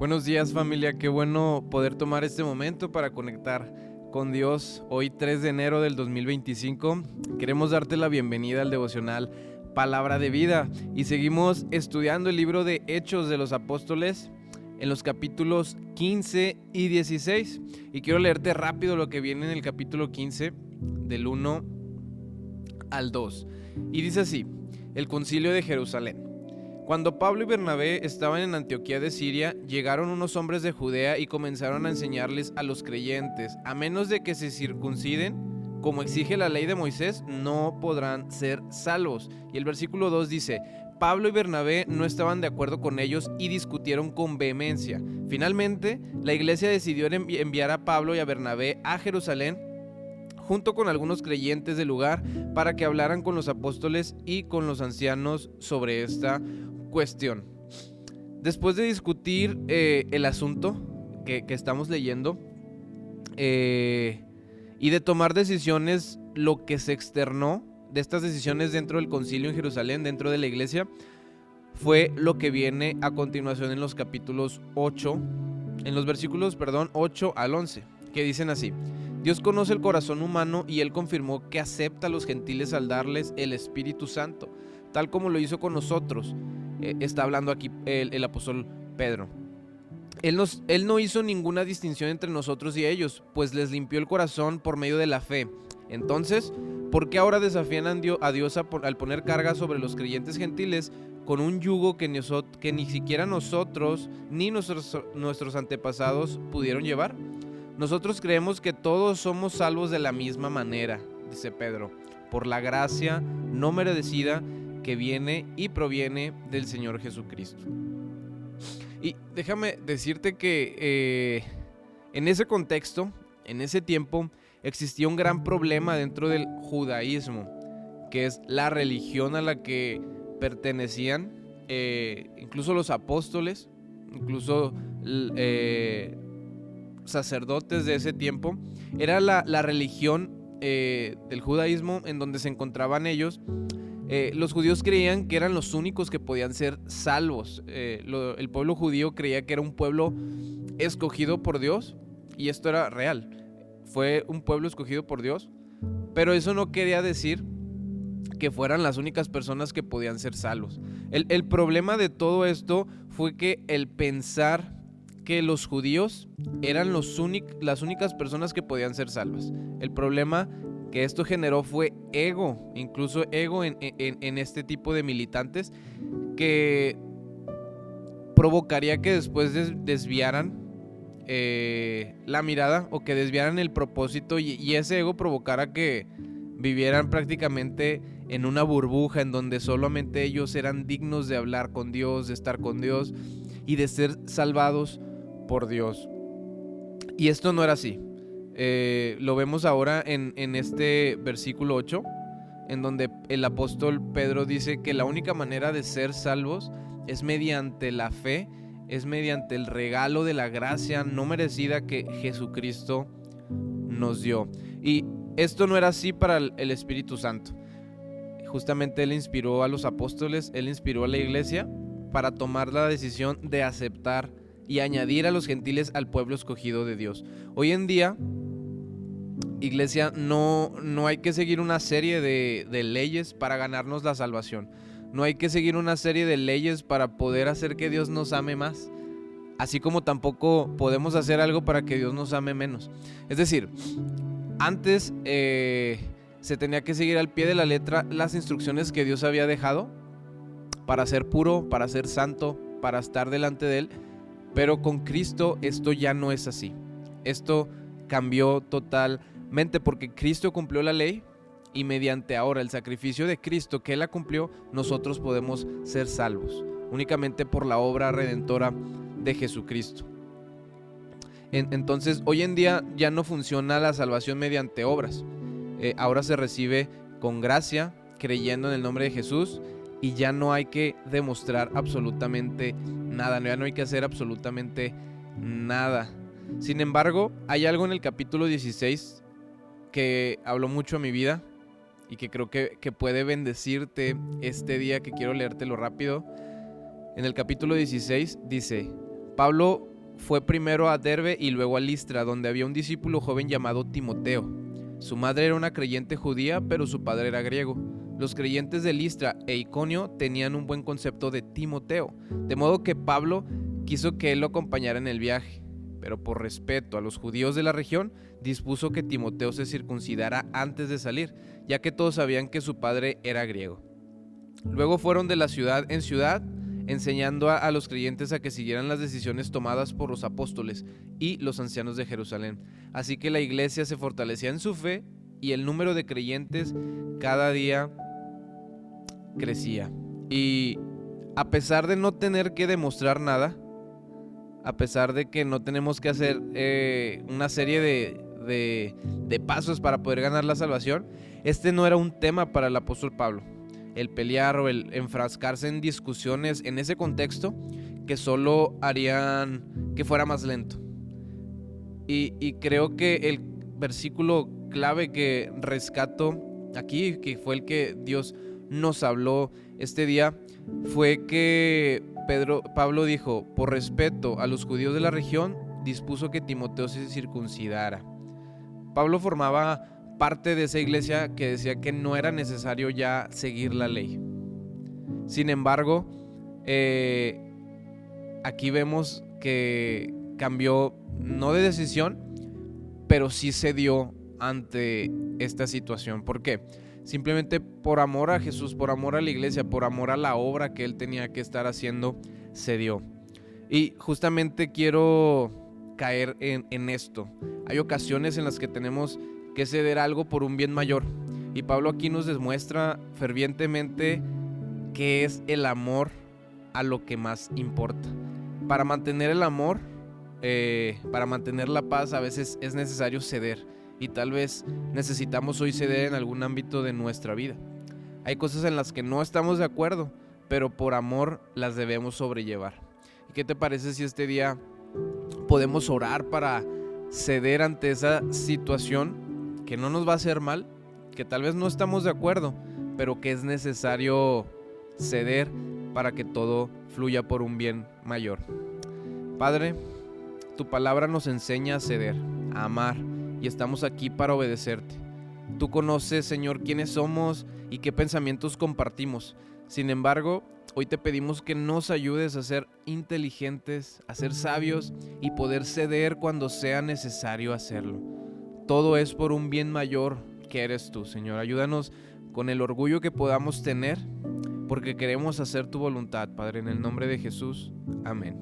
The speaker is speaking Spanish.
Buenos días, familia, qué bueno poder tomar este momento para conectar con Dios. Hoy 3 de enero del 2025 queremos darte la bienvenida al devocional Palabra de Vida y seguimos estudiando el libro de Hechos de los Apóstoles en los capítulos 15 y 16 y quiero leerte rápido lo que viene en el capítulo 15 del 1 al 2 y dice así: el concilio de Jerusalén. Cuando Pablo y Bernabé estaban en Antioquía de Siria, llegaron unos hombres de Judea y comenzaron a enseñarles a los creyentes: a menos de que se circunciden, como exige la ley de Moisés, no podrán ser salvos. Y el versículo 2 dice: Pablo y Bernabé no estaban de acuerdo con ellos y discutieron con vehemencia. Finalmente, la iglesia decidió enviar a Pablo y a Bernabé a Jerusalén junto con algunos creyentes del lugar para que hablaran con los apóstoles y con los ancianos sobre esta cuestión. Después de discutir el asunto que estamos leyendo y de tomar decisiones, lo que se externó de estas decisiones dentro del concilio en Jerusalén, dentro de la iglesia, fue lo que viene a continuación en los capítulos 8, en los versículos, 8 al 11, que dicen así: Dios conoce el corazón humano y Él confirmó que acepta a los gentiles al darles el Espíritu Santo, tal como lo hizo con nosotros. Está hablando aquí el apóstol Pedro. Él no hizo ninguna distinción entre nosotros y ellos, pues les limpió el corazón por medio de la fe. Entonces, ¿por qué ahora desafían a Dios al poner carga sobre los creyentes gentiles con un yugo que ni siquiera nosotros ni nuestros antepasados pudieron llevar? Nosotros creemos que todos somos salvos de la misma manera, dice Pedro, por la gracia no merecida que viene y proviene del Señor Jesucristo. Y déjame decirte que en ese contexto, en ese tiempo, existía un gran problema dentro del judaísmo, que es la religión a la que pertenecían incluso los apóstoles, incluso sacerdotes de ese tiempo. Era la religión del judaísmo en donde se encontraban ellos. Los judíos creían que eran los únicos que podían ser salvos. El pueblo judío creía que era un pueblo escogido por Dios, y esto era real. Fue un pueblo escogido por Dios, pero eso no quería decir que fueran las únicas personas que podían ser salvos. El problema de todo esto fue que el pensar que los judíos eran las únicas personas que podían ser salvas. El problema que esto generó fue ego, incluso ego en este tipo de militantes, que provocaría que después desviaran la mirada, o que desviaran el propósito, y ese ego provocara que vivieran prácticamente en una burbuja en donde solamente ellos eran dignos de hablar con Dios, de estar con Dios y de ser salvados por Dios. Y esto no era así. Lo vemos ahora en este versículo 8, en donde el apóstol Pedro dice que la única manera de ser salvos es mediante la fe, es mediante el regalo de la gracia no merecida que Jesucristo nos dio. Y esto no era así para el Espíritu Santo. Justamente Él inspiró a los apóstoles, Él inspiró a la iglesia para tomar la decisión de aceptar y añadir a los gentiles al pueblo escogido de Dios. Hoy en día, iglesia, no hay que seguir una serie de leyes para ganarnos la salvación. No hay que seguir una serie de leyes para poder hacer que Dios nos ame más, así como tampoco podemos hacer algo para que Dios nos ame menos. Es decir, antes se tenía que seguir al pie de la letra las instrucciones que Dios había dejado para ser puro, para ser santo, para estar delante de Él. Pero con Cristo esto ya no es así. Esto cambió totalmente, porque Cristo cumplió la ley, y mediante ahora el sacrificio de Cristo que Él la cumplió, nosotros podemos ser salvos únicamente por la obra redentora de Jesucristo. Entonces, hoy en día ya no funciona la salvación mediante obras. Ahora se recibe con gracia, creyendo en el nombre de Jesús, y ya no hay que demostrar absolutamente nada, ya no hay que hacer absolutamente nada. Sin embargo, hay algo en el capítulo 16 que habló mucho a mi vida y que creo que puede bendecirte este día, que quiero leértelo rápido. En el capítulo 16 dice: Pablo fue primero a Derbe y luego a Listra, donde había un discípulo joven llamado Timoteo. Su madre era una creyente judía, pero su padre era griego. Los creyentes de Listra e Iconio tenían un buen concepto de Timoteo, de modo que Pablo quiso que él lo acompañara en el viaje, pero por respeto a los judíos de la región, dispuso que Timoteo se circuncidara antes de salir, ya que todos sabían que su padre era griego. Luego fueron de la ciudad en ciudad, enseñando a los creyentes a que siguieran las decisiones tomadas por los apóstoles y los ancianos de Jerusalén. Así que la iglesia se fortalecía en su fe y el número de creyentes cada día crecía. Y a pesar de no tener que demostrar nada, a pesar de que no tenemos que hacer una serie de pasos para poder ganar la salvación, este no era un tema para el apóstol Pablo. El pelear o el enfrascarse en discusiones en ese contexto que solo harían que fuera más lento. Y creo que el versículo clave que rescato aquí, que fue el que Dios nos habló este día, fue que Pablo dijo: por respeto a los judíos de la región, dispuso que Timoteo se circuncidara. Pablo formaba parte de esa iglesia que decía que no era necesario ya seguir la ley. Sin embargo, aquí vemos que cambió, no de decisión, pero sí cedió ante esta situación. ¿Por qué? Simplemente por amor a Jesús, por amor a la iglesia, por amor a la obra que él tenía que estar haciendo, cedió. Y justamente quiero caer en esto. Hay ocasiones en las que tenemos que ceder algo por un bien mayor. Y Pablo aquí nos demuestra fervientemente qué es el amor a lo que más importa. Para mantener el amor, para mantener la paz, a veces es necesario ceder. Y tal vez necesitamos hoy ceder en algún ámbito de nuestra vida. Hay cosas en las que no estamos de acuerdo, pero por amor las debemos sobrellevar. ¿Y qué te parece si este día podemos orar para ceder ante esa situación que no nos va a hacer mal, que tal vez no estamos de acuerdo, pero que es necesario ceder para que todo fluya por un bien mayor? Padre, tu palabra nos enseña a ceder, a amar, y estamos aquí para obedecerte. Tú conoces, Señor, quiénes somos y qué pensamientos compartimos. Sin embargo, hoy te pedimos que nos ayudes a ser inteligentes, a ser sabios y poder ceder cuando sea necesario hacerlo. Todo es por un bien mayor que eres tú, Señor. Ayúdanos con el orgullo que podamos tener, porque queremos hacer tu voluntad, Padre, en el nombre de Jesús. Amén.